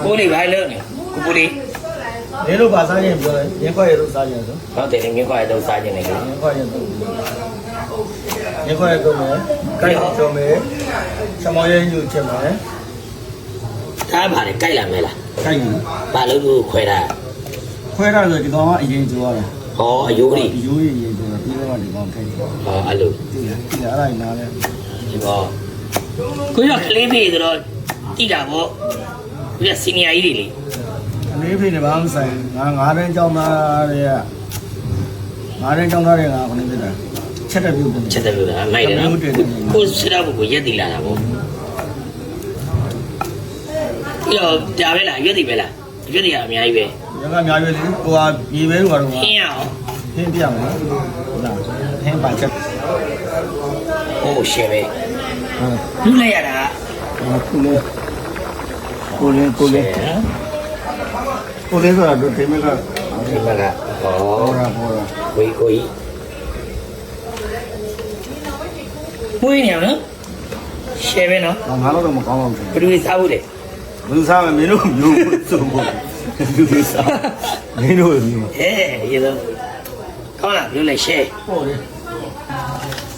ကိုလေးဘာလဲနေကိုလေး နေလို့ပါစားရင်ပြောတယ်ရင်းခွက်ရလို့စားရင်ဆို ဟုတ်တယ်ငင်းခွာတော့စားခြင်းနေလေ ရင်းခွက်ရတော့ရင်းခွက်ရတော့မယ်ကိုက်တော့မယ်ချမောရဲညူချက်မယ် ဒါပါလေကြိုက်လာမဲလား ကိုက်ရင် ဘာလို့ကိုခွဲတာ ခွဲရဆိုဒီကောင်ကအရင်ကျိုးရတယ် ဟောအယိုးကြီး ရိုးရရင်ကျိုးတယ်ပြီးတော့ဒီကောင်ထိုက်တယ် ဟောအဲ့လို ဒီအဲ့ဒါနားလဲ ဒီဘောကိုရကလေးပြေတော့တိတာပေါ့ဒီစီနီယာကြီးတွေလေ အလေးဖိနေဘာမှဆိုင်ငါ9တန်းကြောင်းသားတွေက9တန်းကြောင်းသားတွေကခဏပြတာချက်တဲ့ပြုတ်တယ် ချက်တယ်လို့လားနိုင်တယ်နော်ကိုစစ်တော့ကိုရက်တည်လာတာပေါ့ပြီးတော့ဒါပဲလားရွက်တည်ပဲလားရွက်တည်ကအများကြီးပဲ ရကအများကြီးလေဟိုဟာရေပဲတော့ ခင်းရအောင် ဟင်းပြမယ်နော်ဟုတ်လားဟင်းပါချက် ဟိုရှယ်ပဲ ဟုတ် လူလိုက်ရတာ ခုလေကိုလင်းဆိုတာဒုတိယမက ဒီမှာကဟော ဟောတာဟောတာ ဝေးကိုကြီးဝေးနေအောင်နော်ရှယ်ပဲနော် ငါတော့မကောင်းအောင် ဘယ်လိုစားဖို့လဲ ဘယ်စားမမင်းတို့မျိုးစုံဖို့လူတွေစားမင်းတို့မျိုး ရေတော့ကောင်းလားဘယ်လိုလဲရှယ် ဟုတ်တယ်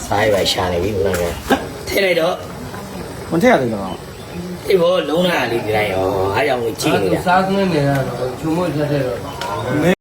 စားရပါရှာနေပြီဘုရားကထည့်လိုက်တော့ မထည့်ရတယ်ကောင် ဒီဘောလုံးလာလေးဒီတိုင်းရောအားကြောင့်ကြည့်နေတာ စားစနေနေတော့ချုံမွတ်ထက်တော့